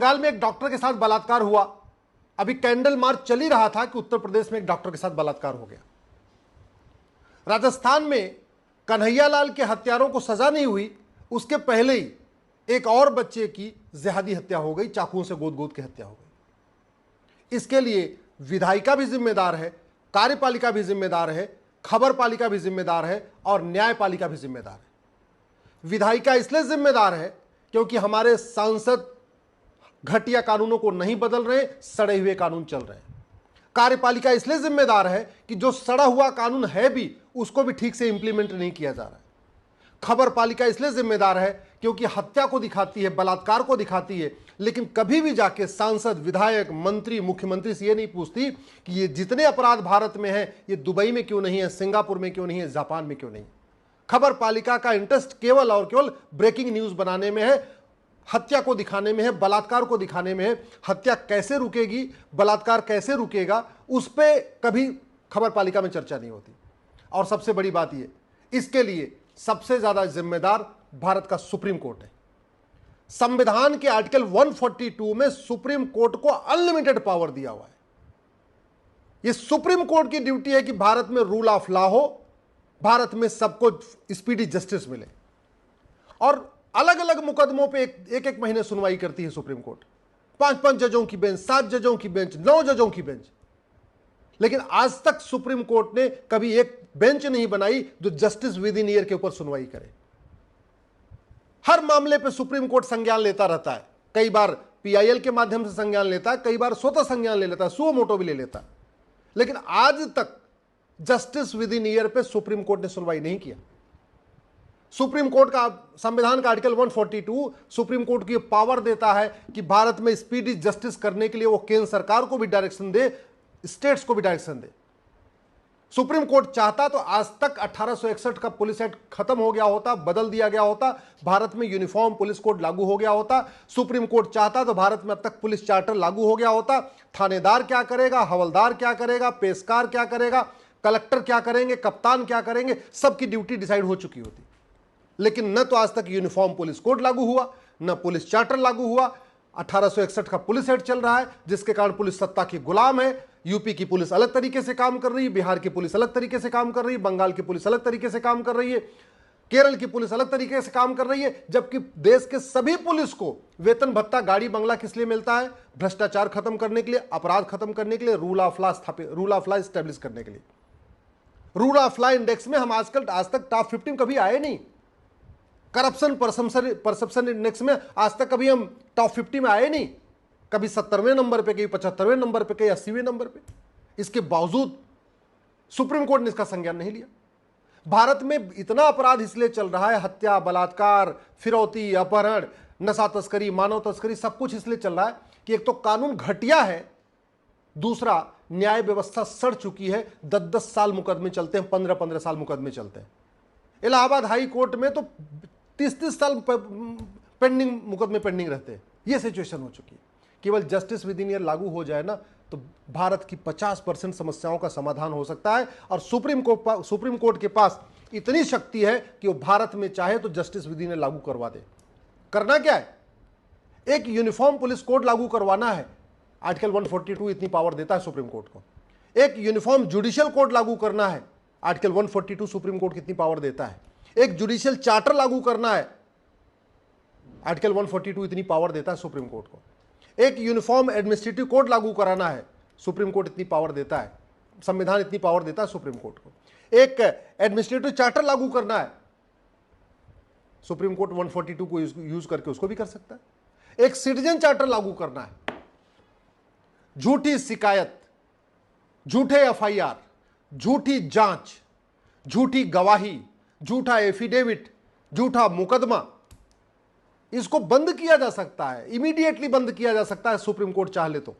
बंगाल में एक डॉक्टर के साथ बलात्कार हुआ, अभी कैंडल मार्च चल ही रहा था कि उत्तर प्रदेश में एक डॉक्टर के साथ बलात्कार हो गया। राजस्थान में कन्हैयालाल के हत्यारों को सजा नहीं हुई, उसके पहले ही एक और बच्चे की जिहादी हत्या हो गई, चाकुओं से गोद गोद के हत्या हो गई। इसके लिए विधायिका भी जिम्मेदार है, कार्यपालिका भी जिम्मेदार है, खबरपालिका भी जिम्मेदार है और न्यायपालिका भी जिम्मेदार है। विधायिका इसलिए जिम्मेदार है क्योंकि हमारे सांसद घटिया कानूनों को नहीं बदल रहे, सड़े हुए कानून चल रहे हैं। कार्यपालिका इसलिए जिम्मेदार है कि जो सड़ा हुआ कानून है भी उसको भी ठीक से इंप्लीमेंट नहीं किया जा रहा है। खबरपालिका इसलिए जिम्मेदार है क्योंकि हत्या को दिखाती है, बलात्कार को दिखाती है, लेकिन कभी भी जाके सांसद, विधायक, मंत्री, मुख्यमंत्री से ये नहीं पूछती कि ये जितने अपराध भारत में हैं ये दुबई में क्यों नहीं है, सिंगापुर में क्यों नहीं है, जापान में क्यों नहीं है। खबरपालिका का इंटरेस्ट केवल और केवल ब्रेकिंग न्यूज बनाने में है, हत्या को दिखाने में है, बलात्कार को दिखाने में है। हत्या कैसे रुकेगी, बलात्कार कैसे रुकेगा, उस पर कभी खबरपालिका में चर्चा नहीं होती। और सबसे बड़ी बात यह, इसके लिए सबसे ज्यादा जिम्मेदार भारत का सुप्रीम कोर्ट है। संविधान के आर्टिकल 142 में सुप्रीम कोर्ट को अनलिमिटेड पावर दिया हुआ है। यह सुप्रीम कोर्ट की ड्यूटी है कि भारत में रूल ऑफ लॉ हो, भारत में सबको स्पीडी जस्टिस मिले। और अलग अलग मुकदमों पे एक एक महीने सुनवाई करती है सुप्रीम कोर्ट। 5-5 जजों की बेंच, 7 जजों की बेंच, 9 जजों की बेंच। लेकिन आज तक सुप्रीम कोर्ट ने कभी एक बेंच नहीं बनाई जो जस्टिस विद इन ईयर के ऊपर सुनवाई करे। हर मामले पे सुप्रीम कोर्ट संज्ञान लेता रहता है। कई बार पीआईएल के माध्यम से संज्ञान लेता है, कई बार स्वतः संज्ञान ले लेता है, सुओ मोटो भी ले लेता है। लेकिन आज तक जस्टिस विद इन ईयर पे सुप्रीम कोर्ट ने सुनवाई नहीं किया। सुप्रीम कोर्ट का संविधान का आर्टिकल 142 सुप्रीम कोर्ट की पावर देता है कि भारत में स्पीडी जस्टिस करने के लिए वो केंद्र सरकार को भी डायरेक्शन दे, स्टेट्स को भी डायरेक्शन दे। सुप्रीम कोर्ट चाहता तो आज तक 1861 का पुलिस एक्ट खत्म हो गया होता, बदल दिया गया होता, भारत में यूनिफॉर्म पुलिस कोड लागू हो गया होता। सुप्रीम कोर्ट चाहता तो भारत में अब तक पुलिस चार्टर लागू हो गया होता। थानेदार क्या करेगा, हवलदार क्या करेगा, पेशकार क्या करेगा, कलेक्टर क्या करेंगे, कप्तान क्या करेंगे, सबकी ड्यूटी डिसाइड हो चुकी होती। लेकिन न तो आज तक यूनिफॉर्म पुलिस कोड लागू हुआ, न पुलिस चार्टर लागू हुआ। 1861 का पुलिस एक्ट चल रहा है जिसके कारण पुलिस सत्ता की गुलाम है। यूपी की पुलिस अलग तरीके से काम कर रही है, बिहार की पुलिस अलग तरीके से काम कर रही है, बंगाल की पुलिस अलग तरीके से काम कर रही है, केरल की पुलिस अलग तरीके से काम कर रही है। जबकि देश के सभी पुलिस को वेतन भत्ता, गाड़ी बंगला किस लिए मिलता है? भ्रष्टाचार खत्म करने के लिए, अपराध खत्म करने के लिए, रूल ऑफ लॉ स्टैब्लिश करने के लिए। रूल ऑफ लॉ इंडेक्स में हम आज तक टॉप 15 कभी आए नहीं। करप्शन परसेप्शन इंडेक्स में आज तक कभी हम टॉप 50 में आए नहीं। कभी 70वें नंबर पे, कभी 75वें नंबर पे, कभी 80वें नंबर पे। इसके बावजूद सुप्रीम कोर्ट ने इसका संज्ञान नहीं लिया। भारत में इतना अपराध इसलिए चल रहा है, हत्या, बलात्कार, फिरौती, अपहरण, नशा तस्करी, मानव तस्करी, सब कुछ इसलिए चल रहा है कि एक तो कानून घटिया है, दूसरा न्याय व्यवस्था सड़ चुकी है। 10-10 साल मुकदमे चलते हैं, 15-15 साल मुकदमे चलते हैं। इलाहाबाद हाई कोर्ट में तो 30-30 साल पेंडिंग मुकदमे पेंडिंग रहते हैं। यह सिचुएशन हो चुकी है। केवल जस्टिस विद इन ईयर लागू हो जाए ना तो भारत की 50% समस्याओं का समाधान हो सकता है। और सुप्रीम कोर्ट के पास इतनी शक्ति है कि वो भारत में चाहे तो जस्टिस विद इन ईयर लागू करवा दे। करना क्या है? एक यूनिफॉर्म पुलिस कोड लागू करवाना है, आर्टिकल 142 इतनी पावर देता है सुप्रीम कोर्ट को। एक यूनिफॉर्म जुडिशियल कोड लागू करना है, आर्टिकल 142 सुप्रीम कोर्ट कितनी पावर देता है। एक जुडिशियल चार्टर लागू करना है, आर्टिकल 142 इतनी पावर देता है सुप्रीम कोर्ट को। एक यूनिफॉर्म एडमिनिस्ट्रेटिव कोड लागू कराना है, सुप्रीम कोर्ट इतनी पावर देता है, संविधान इतनी पावर देता है सुप्रीम कोर्ट को। एक एडमिनिस्ट्रेटिव चार्टर लागू करना है, सुप्रीम कोर्ट 142 को यूज करके उसको भी कर सकता है। एक सिटीजन चार्टर लागू करना है, झूठी शिकायत, झूठे एफआईआर, झूठी जांच, झूठी गवाही, झूठा एफिडेविट, झूठा मुकदमा, इसको बंद किया जा सकता है, इमीडिएटली बंद किया जा सकता है सुप्रीम कोर्ट चाहे तो।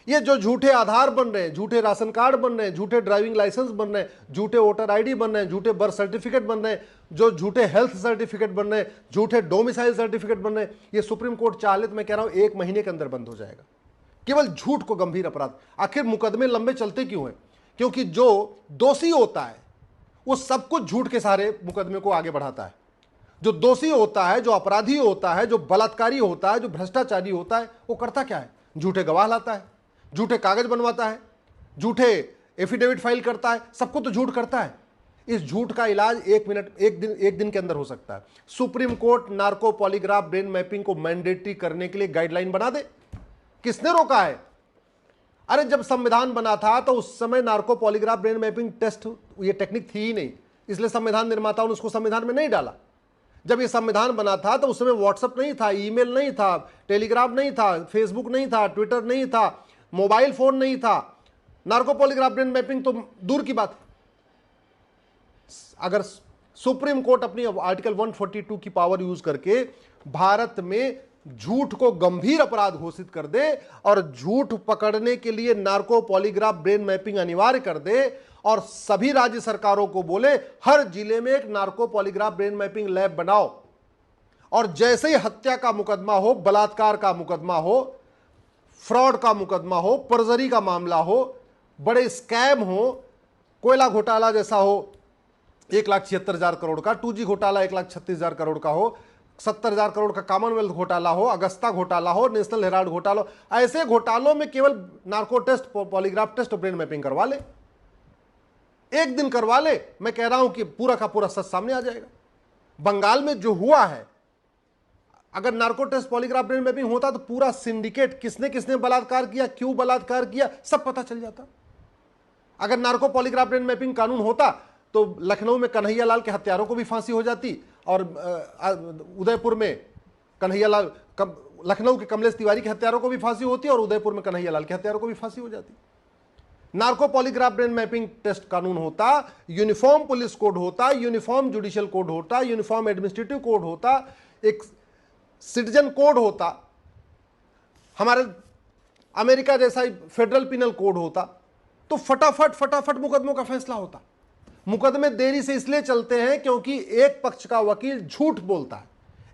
ये जो झूठे आधार बन रहे हैं, झूठे राशन कार्ड बन रहे हैं, झूठे ड्राइविंग लाइसेंस बन रहे हैं, झूठे वोटर आईडी बन रहे हैं, झूठे बर्थ सर्टिफिकेट बन रहे हैं, जो झूठे हेल्थ सर्टिफिकेट बन रहे हैं, झूठे डोमिसाइल सर्टिफिकेट बन रहे हैं, ये सुप्रीम कोर्ट चाहे तो मैं कह रहा हूं 1 महीने के अंदर बंद हो जाएगा। केवल झूठ को गंभीर अपराध। आखिर मुकदमे लंबे चलते क्यों हैं? क्योंकि जो दोषी होता है वो सब कुछ झूठ के सहारे मुकदमे को आगे बढ़ाता है। जो दोषी होता है, जो अपराधी होता है, जो बलात्कारी होता है, जो भ्रष्टाचारी होता है, वो करता क्या है? झूठे गवाह लाता है, झूठे कागज बनवाता है, झूठे एफिडेविट फाइल करता है, सबको तो झूठ करता है। इस झूठ का इलाज एक दिन के अंदर हो सकता है। Supreme court narco polygraph brain mapping को मैंडेटरी करने के लिए गाइडलाइन बना दे। किसने रोका है? अरे जब संविधान बना था तो उस समय narco polygraph brain mapping test ये टेक्निक थी ही नहीं, इसलिए संविधान निर्माताओं ने उसको संविधान में नहीं डाला। जब ये संविधान बना था तो उस समय व्हाट्सएप नहीं था, ईमेल नहीं था, टेलीग्राफ नहीं था, फेसबुक नहीं था, ट्विटर नहीं था, मोबाइल फोन नहीं था। नार्को पॉलीग्राफ ब्रेन मैपिंग तो दूर की बात है। अगर सुप्रीम कोर्ट अपनी आर्टिकल 142 की पावर यूज करके भारत में झूठ को गंभीर अपराध घोषित कर दे और झूठ पकड़ने के लिए नार्को पॉलीग्राफ ब्रेन मैपिंग अनिवार्य कर दे और सभी राज्य सरकारों को बोले हर जिले में एक narco polygraph brain mapping lab बनाओ, और जैसे ही हत्या का मुकदमा हो, बलात्कार का मुकदमा हो, फ्रॉड का मुकदमा हो, परजरी का मामला हो, बड़े स्कैम हो, कोयला घोटाला जैसा हो 1,76,000 करोड़ का, 2G घोटाला 1,36,000 करोड़ का हो, 70,000 करोड़ का कॉमनवेल्थ घोटाला हो, अगस्ता घोटाला हो, नेशनल हेराल्ड घोटाला हो, ऐसे घोटालों में केवल नार्को टेस्ट, पॉलीग्राफ टेस्ट और ब्रेन मैपिंग करवा ले, एक दिन करवा ले, मैं कह रहा हूं कि पूरा का पूरा सच सामने आ जाएगा। बंगाल में जो हुआ है, अगर narco test polygraph brain mapping होता तो पूरा सिंडिकेट, किसने किसने बलात्कार किया, क्यों बलात्कार किया, सब पता चल जाता। अगर नार्को पॉलीग्राफ ब्रेन मैपिंग कानून होता तो लखनऊ में कन्हैया लाल के हत्यारों को भी फांसी हो जाती, और उदयपुर में लखनऊ के कमलेश तिवारी के हत्यारों को भी फांसी होती और उदयपुर में कन्हैया लाल के हत्यारों को भी फांसी हो जाती। Narco polygraph brain mapping test कानून होता, यूनिफॉर्म पुलिस कोड होता, यूनिफॉर्म जुडिशियल कोड होता, यूनिफॉर्म एडमिनिस्ट्रेटिव कोड होता, एक सिटीजन कोड होता, हमारे अमेरिका जैसा फेडरल पिनल कोड होता, तो फटाफट मुकदमों का फैसला होता। मुकदमे देरी से इसलिए चलते हैं क्योंकि एक पक्ष का वकील झूठ बोलता है,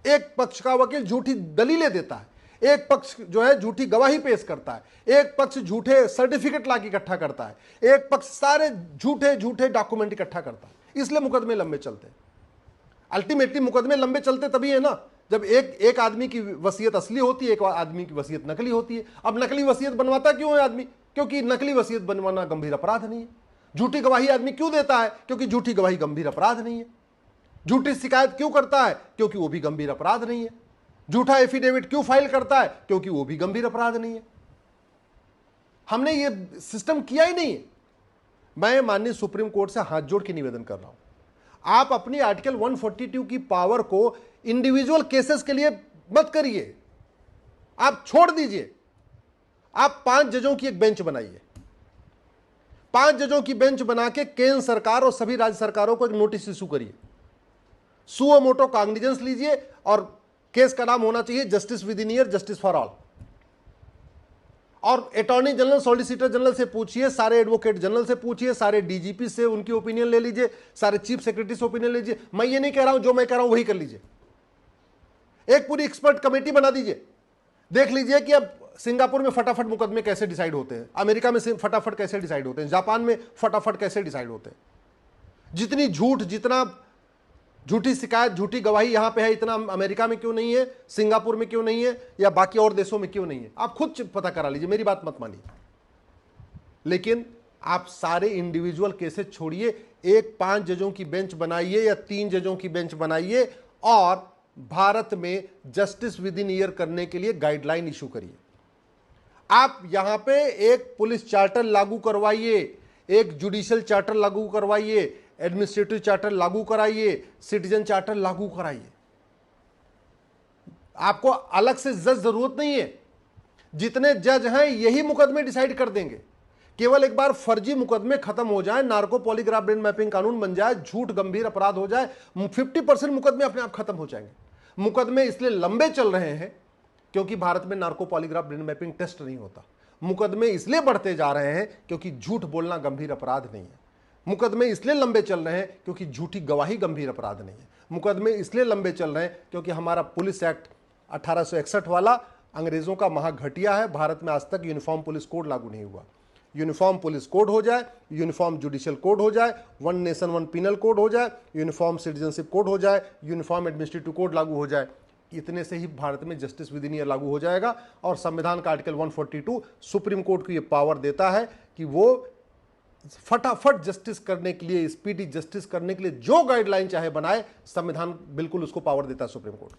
एक पक्ष का वकील झूठी दलीलें देता है, एक पक्ष जो है झूठी गवाही पेश करता है, एक पक्ष झूठे सर्टिफिकेट ला के इकट्ठा करता है, एक पक्ष सारे झूठे डॉक्यूमेंट इकट्ठा करता है, इसलिए मुकदमे लंबे चलते हैं। अल्टीमेटली मुकदमे लंबे चलते तभी है ना जब एक आदमी की वसीयत असली होती है, एक आदमी की वसीयत नकली होती है। अब नकली वसीयत बनवाता क्यों है आदमी? क्योंकि नकली वसीयत बनवाना गंभीर अपराध नहीं है। झूठी गवाही आदमी क्यों देता है? क्योंकि झूठी गवाही गंभीर अपराध नहीं है। झूठी शिकायत क्यों करता है? क्योंकि वो भी गंभीर अपराध नहीं है। झूठा एफिडेविट क्यों फाइल करता है? क्योंकि वो भी गंभीर अपराध नहीं है। हमने ये सिस्टम किया ही नहीं है। मैं माननीय सुप्रीम कोर्ट से हाथ जोड़ के निवेदन कर रहा हूं, आप अपनी आर्टिकल 142 की पावर को इंडिविजुअल केसेस के लिए मत करिए, आप छोड़ दीजिए। आप 5 जजों की एक बेंच बनाइए, 5 जजों की बेंच बना के केंद्र सरकार और सभी राज्य सरकारों को एक नोटिस इशू करिए, सुओ मोटो कॉग्निजेंस लीजिए, और केस का नाम होना चाहिए justice with in year, justice for all. और अटॉर्नी जनरल, सॉलिसिटर जनरल से पूछिए, सारे एडवोकेट जनरल से पूछिए, सारे डीजीपी से उनकी ओपिनियन ले लीजिए, सारे चीफ सेक्रेटरी से ओपिनियन लीजिए। मैं ये नहीं कह रहा हूं, जो मैं कह रहा हूं वही कर लीजिए। एक पूरी एक्सपर्ट कमेटी बना दीजिए, देख लीजिए कि अब सिंगापुर में फटाफट मुकदमे कैसे डिसाइड होते हैं, अमेरिका में फटाफट कैसे डिसाइड होते हैं, जापान में फटाफट कैसे डिसाइड होते हैं। जितनी जितना झूठी शिकायत, झूठी गवाही यहां पे है, इतना अमेरिका में क्यों नहीं है, सिंगापुर में क्यों नहीं है, या बाकी और देशों में क्यों नहीं है? आप खुद पता करा लीजिए, मेरी बात मत मानिए। लेकिन आप सारे इंडिविजुअल केसेस छोड़िए, एक 5 जजों की बेंच बनाइए या 3 जजों की बेंच बनाइए और भारत में जस्टिस विद इन ईयर करने के लिए गाइडलाइन इशू करिए। आप यहां पे एक पुलिस चार्टर लागू करवाइए, एक जुडिशियल चार्टर लागू करवाइए, एडमिनिस्ट्रेटिव चार्टर लागू कराइए, सिटीजन चार्टर लागू कराइए। आपको अलग से जज जरूरत नहीं है, जितने जज हैं यही मुकदमे डिसाइड कर देंगे। केवल एक बार फर्जी मुकदमे खत्म हो जाए, नार्को पॉलीग्राफ ब्रेन मैपिंग कानून बन जाए, झूठ गंभीर अपराध हो जाए, 50% मुकदमे अपने आप खत्म हो जाएंगे। मुकदमे इसलिए लंबे चल रहे हैं क्योंकि भारत में narco polygraph brain mapping test नहीं होता। मुकदमे इसलिए बढ़ते जा रहे हैं क्योंकि झूठ बोलना गंभीर अपराध नहीं है। मुकदमे इसलिए लंबे चल रहे हैं क्योंकि झूठी गवाही गंभीर अपराध नहीं है। मुकदमे इसलिए लंबे चल रहे हैं क्योंकि हमारा पुलिस एक्ट 1861 वाला अंग्रेजों का महाघटिया है। भारत में आज तक यूनिफॉर्म पुलिस कोड लागू नहीं हुआ। यूनिफॉर्म पुलिस कोड हो जाए, यूनिफॉर्म जुडिशियल कोड हो जाए, one nation one penal code हो जाए, यूनिफॉर्म सिटीजनशिप कोड हो जाए, यूनिफॉर्म एडमिनिस्ट्रेटिव कोड लागू हो जाए। इतने से ही भारत में जस्टिस विद इन ईयर लागू हो जाएगा। और संविधान का आर्टिकल 142 सुप्रीम कोर्ट को यह पावर देता है कि वो फटाफट जस्टिस करने के लिए, स्पीडी जस्टिस करने के लिए जो गाइडलाइन चाहे बनाए, संविधान बिल्कुल उसको पावर देता है सुप्रीम कोर्ट।